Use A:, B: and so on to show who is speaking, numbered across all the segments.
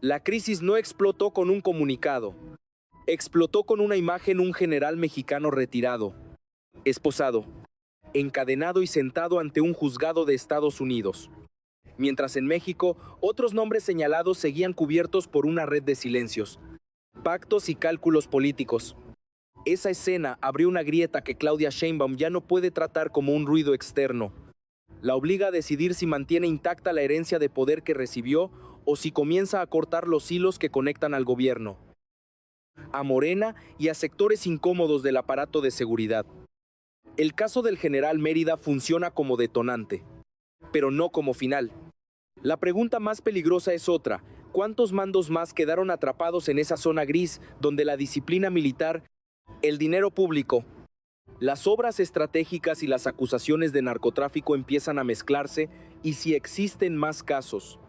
A: La crisis no explotó con un comunicado. Explotó con una imagen un general mexicano retirado, esposado, encadenado y sentado ante un juzgado de Estados Unidos. Mientras en México, otros nombres señalados seguían cubiertos por una red de silencios, pactos y cálculos políticos. Esa escena abrió una grieta que Claudia Sheinbaum ya no puede tratar como un ruido externo. La obliga a decidir si mantiene intacta la herencia de poder que recibió o si comienza a cortar los hilos que conectan al gobierno, a Morena y a sectores incómodos del aparato de seguridad. El caso del general Mérida funciona como detonante, pero no como final. La pregunta más peligrosa es otra: ¿cuántos mandos más quedaron atrapados en esa zona gris donde la disciplina militar, el dinero público, las obras estratégicas y las acusaciones de narcotráfico empiezan a mezclarse? Y si existen más casos,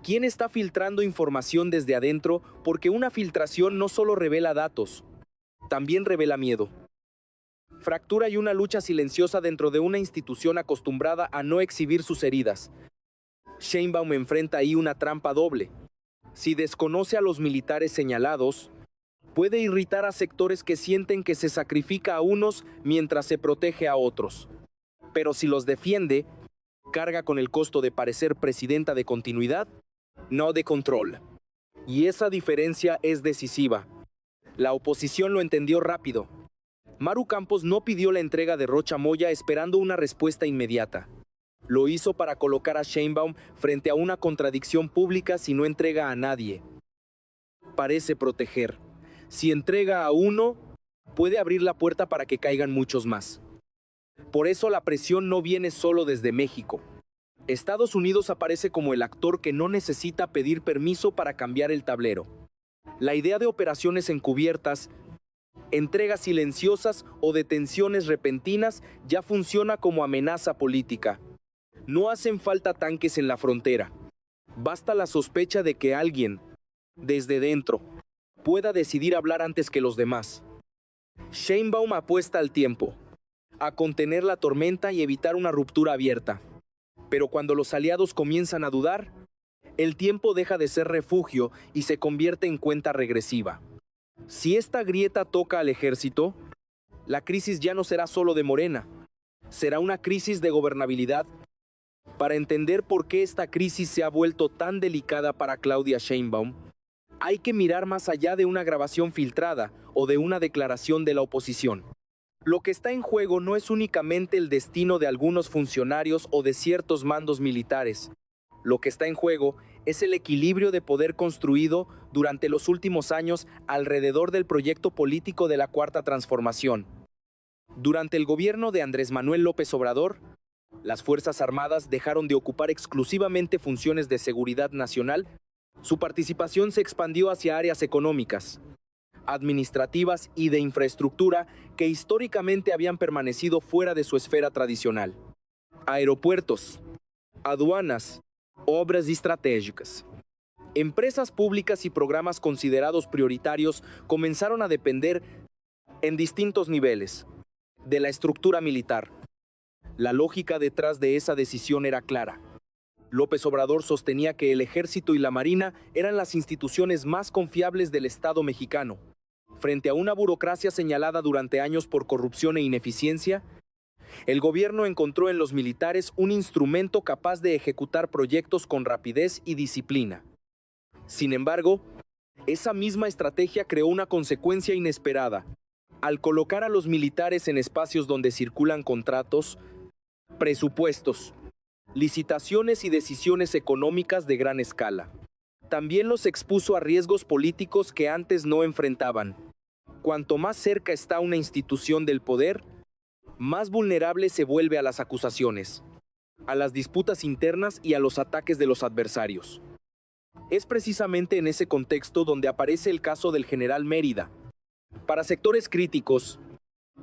A: ¿quién está filtrando información desde adentro? Porque una filtración no solo revela datos, también revela miedo, fractura y una lucha silenciosa dentro de una institución acostumbrada a no exhibir sus heridas. Sheinbaum enfrenta ahí una trampa doble. Si desconoce a los militares señalados, puede irritar a sectores que sienten que se sacrifica a unos mientras se protege a otros. Pero si los defiende, carga con el costo de parecer presidenta de continuidad, no de control. Y esa diferencia es decisiva. La oposición lo entendió rápido. Maru Campos no pidió la entrega de Rocha Moya esperando una respuesta inmediata. Lo hizo para colocar a Sheinbaum frente a una contradicción pública. Si no entrega a nadie, parece proteger. Si entrega a uno, puede abrir la puerta para que caigan muchos más. Por eso la presión no viene solo desde México. Estados Unidos aparece como el actor que no necesita pedir permiso para cambiar el tablero. La idea de operaciones encubiertas, entregas silenciosas o detenciones repentinas ya funciona como amenaza política. No hacen falta tanques en la frontera. Basta la sospecha de que alguien, desde dentro, pueda decidir hablar antes que los demás. Sheinbaum apuesta al tiempo, a contener la tormenta y evitar una ruptura abierta. Pero cuando los aliados comienzan a dudar, el tiempo deja de ser refugio y se convierte en cuenta regresiva. Si esta grieta toca al ejército, la crisis ya no será solo de Morena, será una crisis de gobernabilidad. Para entender por qué esta crisis se ha vuelto tan delicada para Claudia Sheinbaum, hay que mirar más allá de una grabación filtrada o de una declaración de la oposición. Lo que está en juego no es únicamente el destino de algunos funcionarios o de ciertos mandos militares. Lo que está en juego es el equilibrio de poder construido durante los últimos años alrededor del proyecto político de la Cuarta Transformación. Durante el gobierno de Andrés Manuel López Obrador, las Fuerzas Armadas dejaron de ocupar exclusivamente funciones de seguridad nacional. Su participación se expandió hacia áreas económicas, administrativas y de infraestructura que históricamente habían permanecido fuera de su esfera tradicional. Aeropuertos, aduanas, obras estratégicas. Empresas públicas y programas considerados prioritarios comenzaron a depender, en distintos niveles, de la estructura militar. La lógica detrás de esa decisión era clara. López Obrador sostenía que el Ejército y la Marina eran las instituciones más confiables del Estado mexicano. Frente a una burocracia señalada durante años por corrupción e ineficiencia, el gobierno encontró en los militares un instrumento capaz de ejecutar proyectos con rapidez y disciplina. Sin embargo, esa misma estrategia creó una consecuencia inesperada. Al colocar a los militares en espacios donde circulan contratos, presupuestos, licitaciones y decisiones económicas de gran escala, también los expuso a riesgos políticos que antes no enfrentaban. Cuanto más cerca está una institución del poder, más vulnerable se vuelve a las acusaciones, a las disputas internas y a los ataques de los adversarios. Es precisamente en ese contexto donde aparece el caso del general Mérida. Para sectores críticos,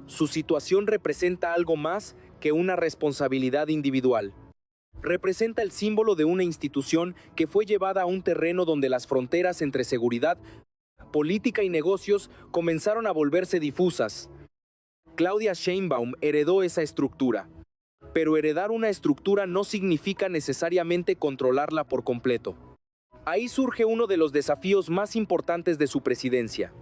A: su situación representa algo más que una responsabilidad individual. Representa el símbolo de una institución que fue llevada a un terreno donde las fronteras entre seguridad, política y negocios comenzaron a volverse difusas. Claudia Sheinbaum heredó esa estructura, pero heredar una estructura no significa necesariamente controlarla por completo. Ahí surge uno de los desafíos más importantes de su presidencia.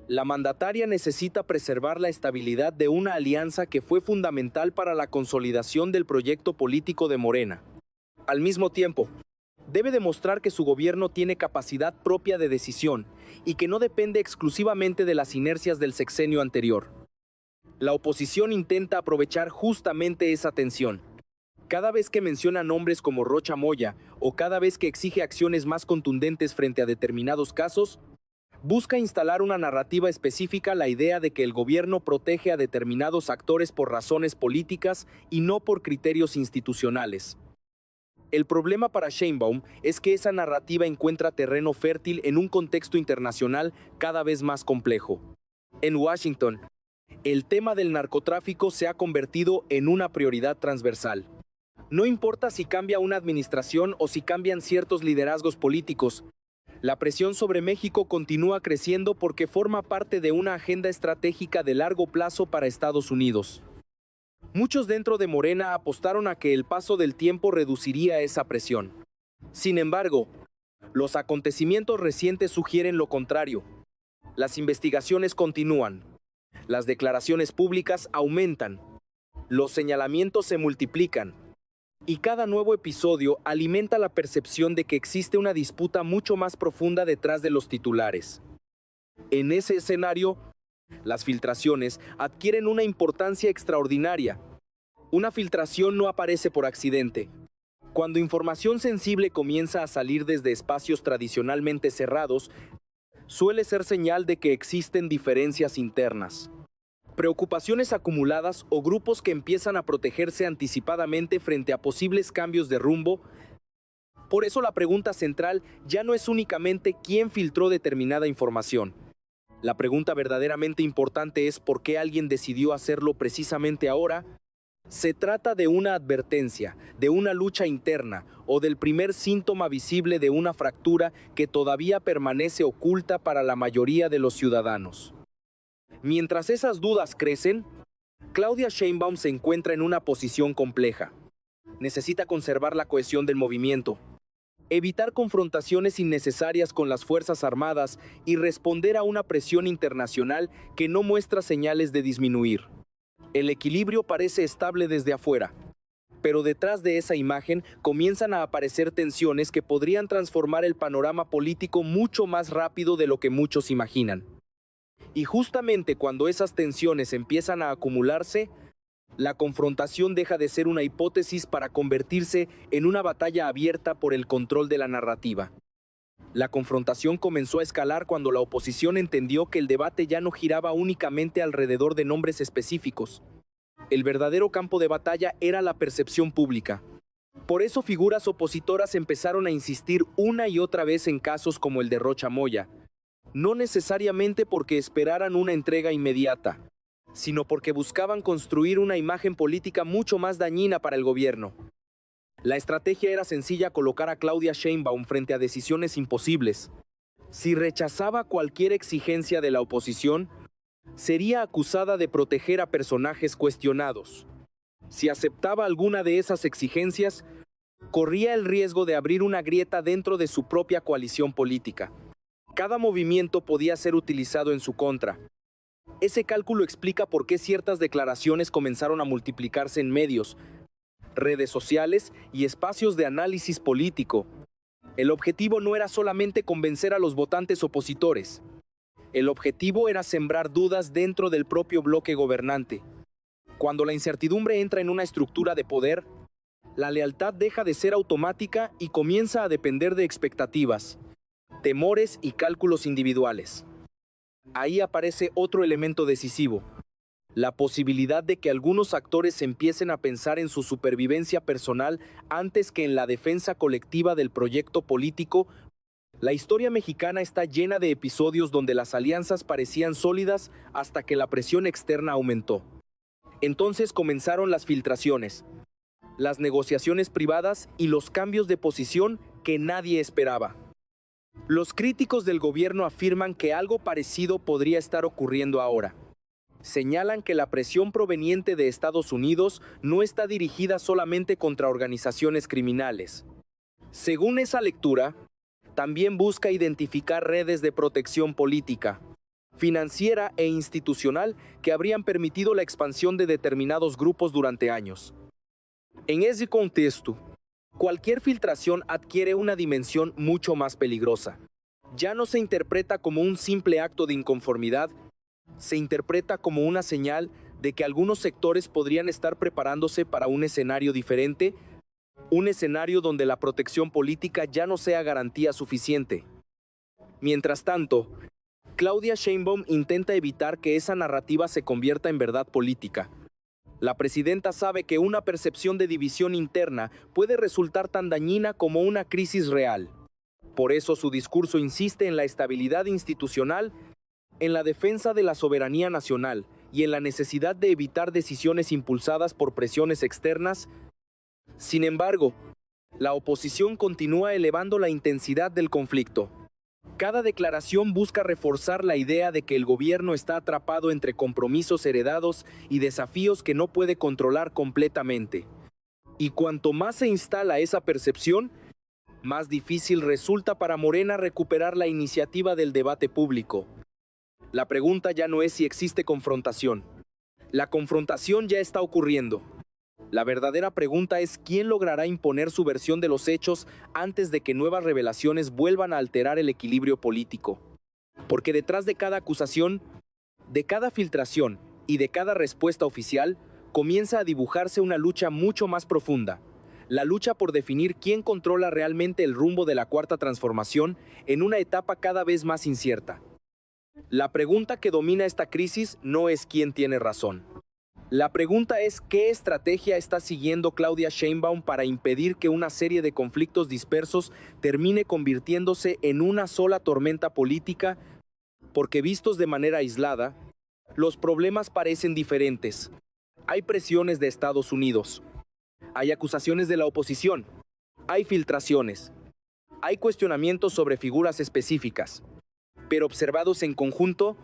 A: La mandataria necesita preservar la estabilidad de una alianza que fue fundamental para la consolidación del proyecto político de Morena. Al mismo tiempo, debe demostrar que su gobierno tiene capacidad propia de decisión y que no depende exclusivamente de las inercias del sexenio anterior. La oposición intenta aprovechar justamente esa tensión. Cada vez que menciona nombres como Rocha Moya o cada vez que exige acciones más contundentes frente a determinados casos, busca instalar una narrativa específica, la idea de que el gobierno protege a determinados actores por razones políticas y no por criterios institucionales. El problema para Sheinbaum es que esa narrativa encuentra terreno fértil en un contexto internacional cada vez más complejo. En Washington, el tema del narcotráfico se ha convertido en una prioridad transversal. No importa si cambia una administración o si cambian ciertos liderazgos políticos, la presión sobre México continúa creciendo porque forma parte de una agenda estratégica de largo plazo para Estados Unidos. Muchos dentro de Morena apostaron a que el paso del tiempo reduciría esa presión. Sin embargo, los acontecimientos recientes sugieren lo contrario. Las investigaciones continúan, las declaraciones públicas aumentan, los señalamientos se multiplican, y cada nuevo episodio alimenta la percepción de que existe una disputa mucho más profunda detrás de los titulares. En ese escenario, las filtraciones adquieren una importancia extraordinaria. Una filtración no aparece por accidente. Cuando información sensible comienza a salir desde espacios tradicionalmente cerrados, suele ser señal de que existen diferencias internas, preocupaciones acumuladas o grupos que empiezan a protegerse anticipadamente frente a posibles cambios de rumbo. Por eso la pregunta central ya no es únicamente quién filtró determinada información. La pregunta verdaderamente importante es por qué alguien decidió hacerlo precisamente ahora. Se trata de una advertencia, de una lucha interna o del primer síntoma visible de una fractura que todavía permanece oculta para la mayoría de los ciudadanos. Mientras esas dudas crecen, Claudia Sheinbaum se encuentra en una posición compleja. Necesita conservar la cohesión del movimiento, evitar confrontaciones innecesarias con las Fuerzas Armadas y responder a una presión internacional que no muestra señales de disminuir. El equilibrio parece estable desde afuera, pero detrás de esa imagen comienzan a aparecer tensiones que podrían transformar el panorama político mucho más rápido de lo que muchos imaginan. Y justamente cuando esas tensiones empiezan a acumularse, la confrontación deja de ser una hipótesis para convertirse en una batalla abierta por el control de la narrativa. La confrontación comenzó a escalar cuando la oposición entendió que el debate ya no giraba únicamente alrededor de nombres específicos. El verdadero campo de batalla era la percepción pública. Por eso figuras opositoras empezaron a insistir una y otra vez en casos como el de Rocha Moya, no necesariamente porque esperaran una entrega inmediata, sino porque buscaban construir una imagen política mucho más dañina para el gobierno. La estrategia era sencilla: colocar a Claudia Sheinbaum frente a decisiones imposibles. Si rechazaba cualquier exigencia de la oposición, sería acusada de proteger a personajes cuestionados. Si aceptaba alguna de esas exigencias, corría el riesgo de abrir una grieta dentro de su propia coalición política. Cada movimiento podía ser utilizado en su contra. Ese cálculo explica por qué ciertas declaraciones comenzaron a multiplicarse en medios, redes sociales y espacios de análisis político. El objetivo no era solamente convencer a los votantes opositores. El objetivo era sembrar dudas dentro del propio bloque gobernante. Cuando la incertidumbre entra en una estructura de poder, la lealtad deja de ser automática y comienza a depender de expectativas, temores y cálculos individuales. Ahí aparece otro elemento decisivo: la posibilidad de que algunos actores empiecen a pensar en su supervivencia personal antes que en la defensa colectiva del proyecto político. La historia mexicana está llena de episodios donde las alianzas parecían sólidas hasta que la presión externa aumentó. Entonces comenzaron las filtraciones, las negociaciones privadas y los cambios de posición que nadie esperaba. Los críticos del gobierno afirman que algo parecido podría estar ocurriendo ahora. Señalan que la presión proveniente de Estados Unidos no está dirigida solamente contra organizaciones criminales. Según esa lectura, También busca identificar redes de protección política, financiera e institucional que habrían permitido la expansión de determinados grupos durante años. En ese contexto, cualquier filtración adquiere una dimensión mucho más peligrosa. Ya no se interpreta como un simple acto de inconformidad, se interpreta como una señal de que algunos sectores podrían estar preparándose para un escenario diferente, un escenario donde la protección política ya no sea garantía suficiente. Mientras tanto, Claudia Sheinbaum intenta evitar que esa narrativa se convierta en verdad política. La presidenta sabe que una percepción de división interna puede resultar tan dañina como una crisis real. Por eso su discurso insiste en la estabilidad institucional, en la defensa de la soberanía nacional y en la necesidad de evitar decisiones impulsadas por presiones externas. Sin embargo, la oposición continúa elevando la intensidad del conflicto. Cada declaración busca reforzar la idea de que el gobierno está atrapado entre compromisos heredados y desafíos que no puede controlar completamente. Y cuanto más se instala esa percepción, más difícil resulta para Morena recuperar la iniciativa del debate público. La pregunta ya no es si existe confrontación. La confrontación ya está ocurriendo. La verdadera pregunta es quién logrará imponer su versión de los hechos antes de que nuevas revelaciones vuelvan a alterar el equilibrio político. Porque detrás de cada acusación, de cada filtración y de cada respuesta oficial, comienza a dibujarse una lucha mucho más profunda. La lucha por definir quién controla realmente el rumbo de la Cuarta Transformación en una etapa cada vez más incierta. La pregunta que domina esta crisis no es quién tiene razón. La pregunta es qué estrategia está siguiendo Claudia Sheinbaum para impedir que una serie de conflictos dispersos termine convirtiéndose en una sola tormenta política, porque vistos de manera aislada, los problemas parecen diferentes. Hay presiones de Estados Unidos, hay acusaciones de la oposición, hay filtraciones, hay cuestionamientos sobre figuras específicas, pero observados en conjunto,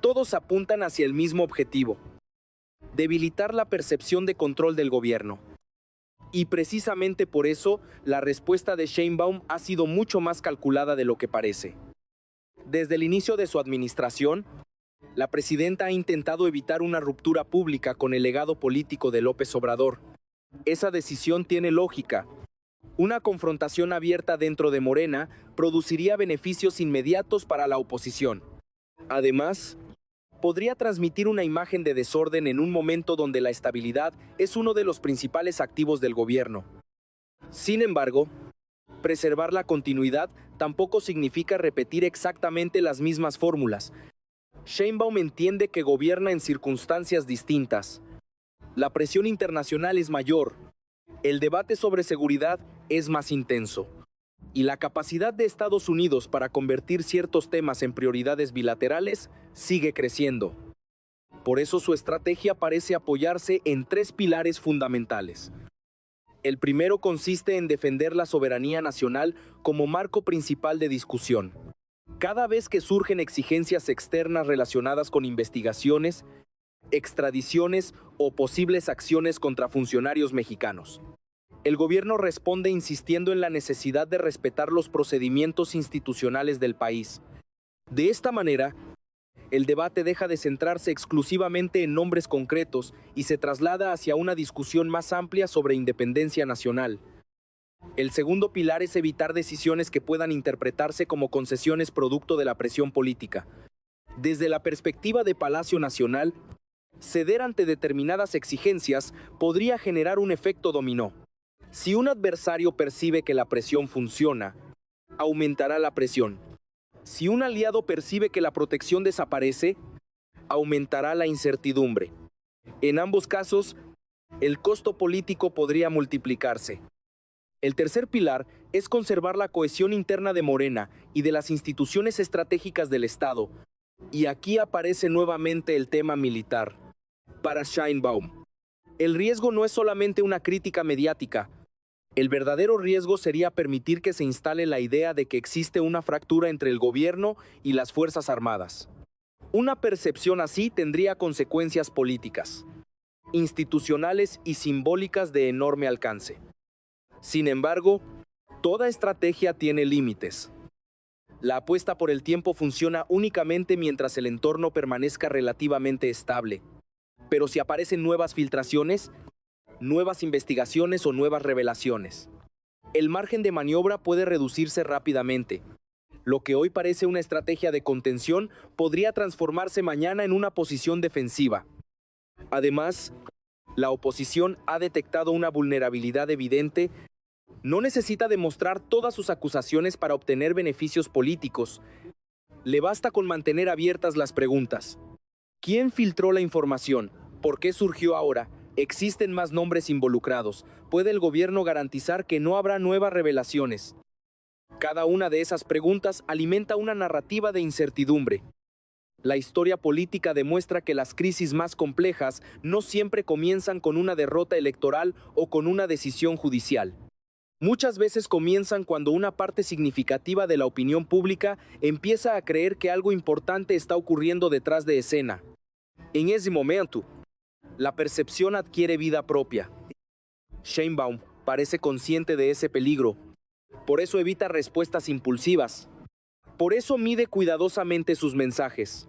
A: todos apuntan hacia el mismo objetivo: debilitar la percepción de control del gobierno. Y precisamente por eso, la respuesta de Sheinbaum ha sido mucho más calculada de lo que parece. Desde el inicio de su administración, la presidenta ha intentado evitar una ruptura pública con el legado político de López Obrador. Esa decisión tiene lógica. Una confrontación abierta dentro de Morena produciría beneficios inmediatos para la oposición. Además, podría transmitir una imagen de desorden en un momento donde la estabilidad es uno de los principales activos del gobierno. Sin embargo, preservar la continuidad tampoco significa repetir exactamente las mismas fórmulas. Sheinbaum entiende que gobierna en circunstancias distintas. La presión internacional es mayor, el debate sobre seguridad es más intenso, y la capacidad de Estados Unidos para convertir ciertos temas en prioridades bilaterales sigue creciendo. Por eso su estrategia parece apoyarse en tres pilares fundamentales. El primero consiste en defender la soberanía nacional como marco principal de discusión. Cada vez que surgen exigencias externas relacionadas con investigaciones, extradiciones o posibles acciones contra funcionarios mexicanos, el gobierno responde insistiendo en la necesidad de respetar los procedimientos institucionales del país. De esta manera, el debate deja de centrarse exclusivamente en nombres concretos y se traslada hacia una discusión más amplia sobre independencia nacional. El segundo pilar es evitar decisiones que puedan interpretarse como concesiones producto de la presión política. Desde la perspectiva de Palacio Nacional, ceder ante determinadas exigencias podría generar un efecto dominó. Si un adversario percibe que la presión funciona, aumentará la presión. Si un aliado percibe que la protección desaparece, aumentará la incertidumbre. En ambos casos, el costo político podría multiplicarse. El tercer pilar es conservar la cohesión interna de Morena y de las instituciones estratégicas del Estado. Y aquí aparece nuevamente el tema militar. Para Sheinbaum, el riesgo no es solamente una crítica mediática. El verdadero riesgo sería permitir que se instale la idea de que existe una fractura entre el gobierno y las Fuerzas Armadas. Una percepción así tendría consecuencias políticas, institucionales y simbólicas de enorme alcance. Sin embargo, toda estrategia tiene límites. La apuesta por el tiempo funciona únicamente mientras el entorno permanezca relativamente estable. Pero si aparecen nuevas filtraciones, nuevas investigaciones o nuevas revelaciones, el margen de maniobra puede reducirse rápidamente. Lo que hoy parece una estrategia de contención podría transformarse mañana en una posición defensiva. Además, la oposición ha detectado una vulnerabilidad evidente. No necesita demostrar todas sus acusaciones para obtener beneficios políticos. Le basta con mantener abiertas las preguntas. ¿Quién filtró la información? ¿Por qué surgió ahora? ¿Existen más nombres involucrados? ¿Puede el gobierno garantizar que no habrá nuevas revelaciones? Cada una de esas preguntas alimenta una narrativa de incertidumbre. La historia política demuestra que las crisis más complejas no siempre comienzan con una derrota electoral o con una decisión judicial. Muchas veces comienzan cuando una parte significativa de la opinión pública empieza a creer que algo importante está ocurriendo detrás de escena. En ese momento, la percepción adquiere vida propia. Sheinbaum parece consciente de ese peligro. Por eso evita respuestas impulsivas. Por eso mide cuidadosamente sus mensajes.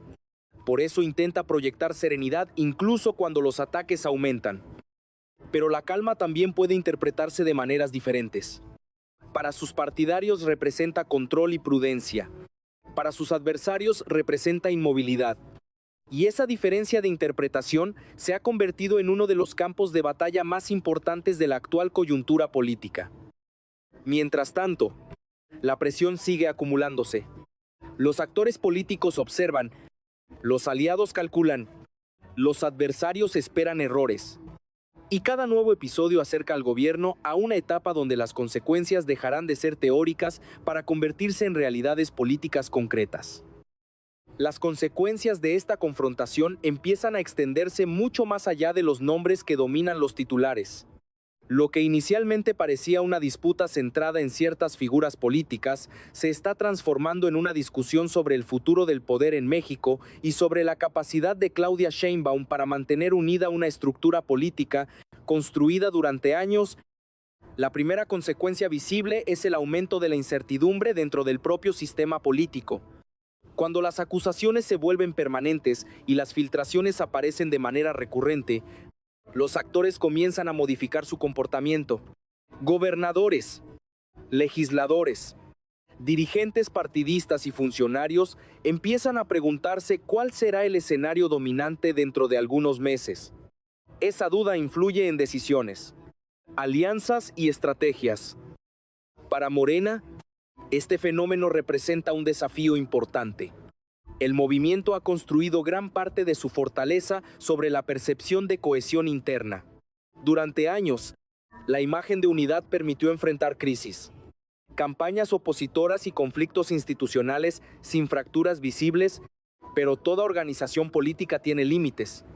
A: Por eso intenta proyectar serenidad incluso cuando los ataques aumentan. Pero la calma también puede interpretarse de maneras diferentes. Para sus partidarios representa control y prudencia. Para sus adversarios representa inmovilidad. Y esa diferencia de interpretación se ha convertido en uno de los campos de batalla más importantes de la actual coyuntura política. Mientras tanto, la presión sigue acumulándose. Los actores políticos observan, los aliados calculan, los adversarios esperan errores. Y cada nuevo episodio acerca al gobierno a una etapa donde las consecuencias dejarán de ser teóricas para convertirse en realidades políticas concretas. Las consecuencias de esta confrontación empiezan a extenderse mucho más allá de los nombres que dominan los titulares. Lo que inicialmente parecía una disputa centrada en ciertas figuras políticas, se está transformando en una discusión sobre el futuro del poder en México y sobre la capacidad de Claudia Sheinbaum para mantener unida una estructura política construida durante años. La primera consecuencia visible es el aumento de la incertidumbre dentro del propio sistema político. Cuando las acusaciones se vuelven permanentes y las filtraciones aparecen de manera recurrente, los actores comienzan a modificar su comportamiento. Gobernadores, legisladores, dirigentes partidistas y funcionarios empiezan a preguntarse cuál será el escenario dominante dentro de algunos meses. Esa duda influye en decisiones, alianzas y estrategias. Para Morena, este fenómeno representa un desafío importante. El movimiento ha construido gran parte de su fortaleza sobre la percepción de cohesión interna. Durante años, la imagen de unidad permitió enfrentar crisis, campañas opositoras y conflictos institucionales sin fracturas visibles, pero toda organización política tiene límites.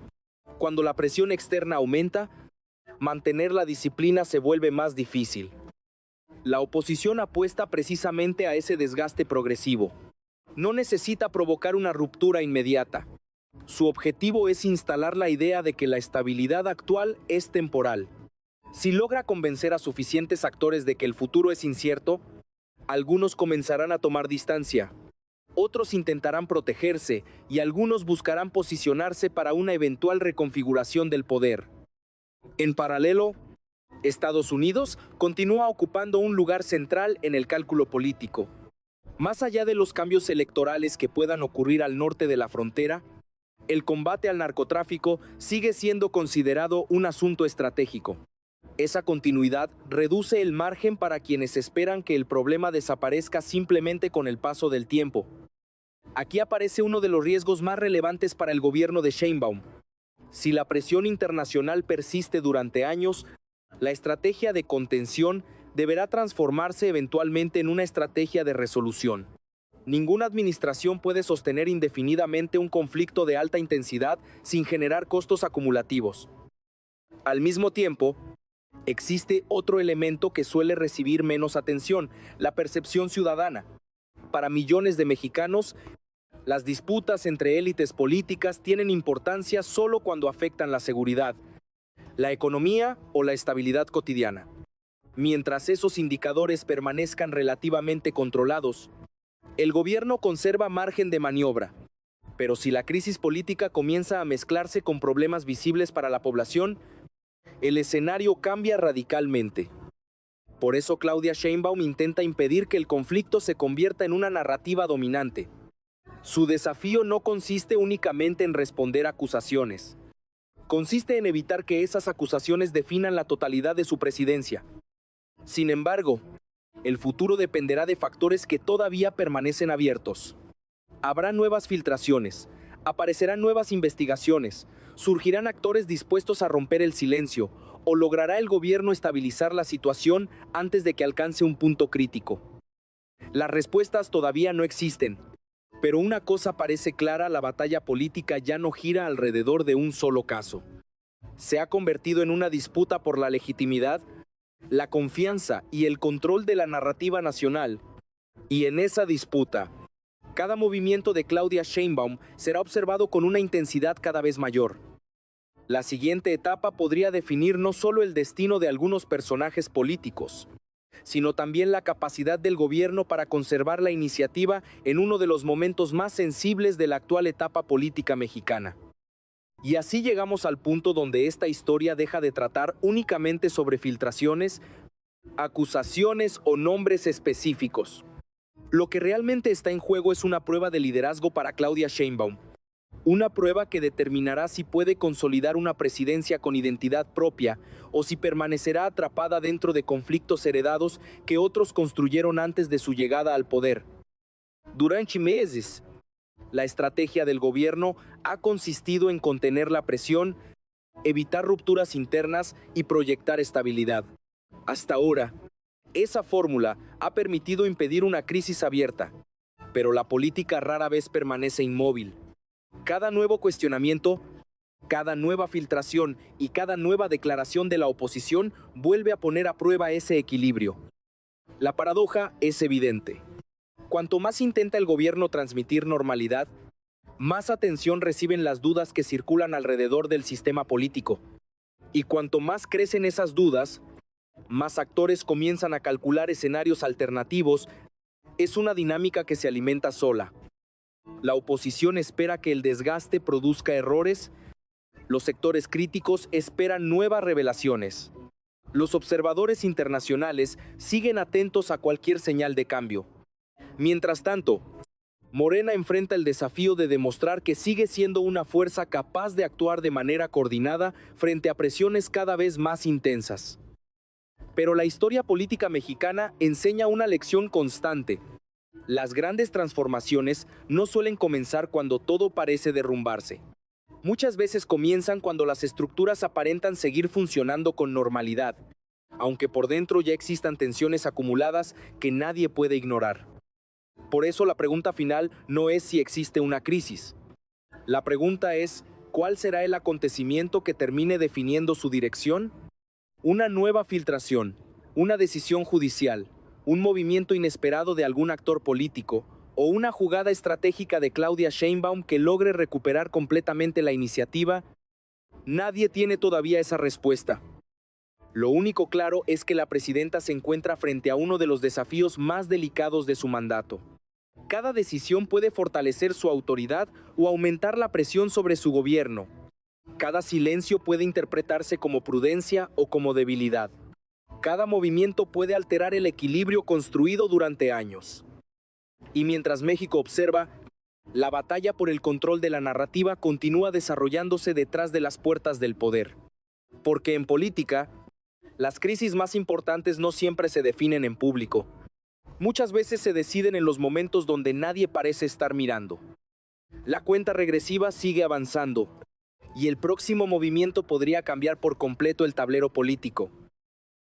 A: Cuando la presión externa aumenta, mantener la disciplina se vuelve más difícil. La oposición apuesta precisamente a ese desgaste progresivo. No necesita provocar una ruptura inmediata. Su objetivo es instalar la idea de que la estabilidad actual es temporal. Si logra convencer a suficientes actores de que el futuro es incierto, algunos comenzarán a tomar distancia, otros intentarán protegerse y algunos buscarán posicionarse para una eventual reconfiguración del poder. En paralelo, Estados Unidos continúa ocupando un lugar central en el cálculo político. Más allá de los cambios electorales que puedan ocurrir al norte de la frontera, el combate al narcotráfico sigue siendo considerado un asunto estratégico. Esa continuidad reduce el margen para quienes esperan que el problema desaparezca simplemente con el paso del tiempo. Aquí aparece uno de los riesgos más relevantes para el gobierno de Sheinbaum. Si la presión internacional persiste durante años, la estrategia de contención deberá transformarse eventualmente en una estrategia de resolución. Ninguna administración puede sostener indefinidamente un conflicto de alta intensidad sin generar costos acumulativos. Al mismo tiempo, existe otro elemento que suele recibir menos atención: la percepción ciudadana. Para millones de mexicanos, las disputas entre élites políticas tienen importancia solo cuando afectan la seguridad, la economía o la estabilidad cotidiana. Mientras esos indicadores permanezcan relativamente controlados, El gobierno conserva margen de maniobra, pero si la crisis política comienza a mezclarse con problemas visibles para la población, el escenario cambia radicalmente. Por eso Claudia Sheinbaum intenta impedir que el conflicto se convierta en una narrativa dominante. Su desafío no consiste únicamente en responder acusaciones. Consiste en evitar que esas acusaciones definan la totalidad de su presidencia. Sin embargo, el futuro dependerá de factores que todavía permanecen abiertos. Habrá nuevas filtraciones, aparecerán nuevas investigaciones, surgirán actores dispuestos a romper el silencio, o logrará el gobierno estabilizar la situación antes de que alcance un punto crítico. Las respuestas todavía no existen, pero una cosa parece clara: la batalla política ya no gira alrededor de un solo caso. Se ha convertido en una disputa por la legitimidad, la confianza y el control de la narrativa nacional. Y en esa disputa, cada movimiento de Claudia Sheinbaum será observado con una intensidad cada vez mayor. La siguiente etapa podría definir no solo el destino de algunos personajes políticos, sino también la capacidad del gobierno para conservar la iniciativa en uno de los momentos más sensibles de la actual etapa política mexicana. Y así llegamos al punto donde esta historia deja de tratar únicamente sobre filtraciones, acusaciones o nombres específicos. Lo que realmente está en juego es una prueba de liderazgo para Claudia Sheinbaum. Una prueba que determinará si puede consolidar una presidencia con identidad propia o si permanecerá atrapada dentro de conflictos heredados que otros construyeron antes de su llegada al poder. Durante meses, la estrategia del gobierno ha consistido en contener la presión, evitar rupturas internas y proyectar estabilidad. Hasta ahora, esa fórmula ha permitido impedir una crisis abierta, pero la política rara vez permanece inmóvil. Cada nuevo cuestionamiento, cada nueva filtración y cada nueva declaración de la oposición vuelve a poner a prueba ese equilibrio. La paradoja es evidente. Cuanto más intenta el gobierno transmitir normalidad, más atención reciben las dudas que circulan alrededor del sistema político. Y cuanto más crecen esas dudas, más actores comienzan a calcular escenarios alternativos. Es una dinámica que se alimenta sola. La oposición espera que el desgaste produzca errores, los sectores críticos esperan nuevas revelaciones. Los observadores internacionales siguen atentos a cualquier señal de cambio. Mientras tanto, Morena enfrenta el desafío de demostrar que sigue siendo una fuerza capaz de actuar de manera coordinada frente a presiones cada vez más intensas. Pero la historia política mexicana enseña una lección constante. Las grandes transformaciones no suelen comenzar cuando todo parece derrumbarse. Muchas veces comienzan cuando las estructuras aparentan seguir funcionando con normalidad, aunque por dentro ya existan tensiones acumuladas que nadie puede ignorar. Por eso la pregunta final no es si existe una crisis. La pregunta es, ¿cuál será el acontecimiento que termine definiendo su dirección? Una nueva filtración, una decisión judicial, un movimiento inesperado de algún actor político o una jugada estratégica de Claudia Sheinbaum que logre recuperar completamente la iniciativa. Nadie tiene todavía esa respuesta. Lo único claro es que la presidenta se encuentra frente a uno de los desafíos más delicados de su mandato. Cada decisión puede fortalecer su autoridad o aumentar la presión sobre su gobierno. Cada silencio puede interpretarse como prudencia o como debilidad. Cada movimiento puede alterar el equilibrio construido durante años. Y mientras México observa, la batalla por el control de la narrativa continúa desarrollándose detrás de las puertas del poder. Porque en política, las crisis más importantes no siempre se definen en público. Muchas veces se deciden en los momentos donde nadie parece estar mirando. La cuenta regresiva sigue avanzando, y el próximo movimiento podría cambiar por completo el tablero político.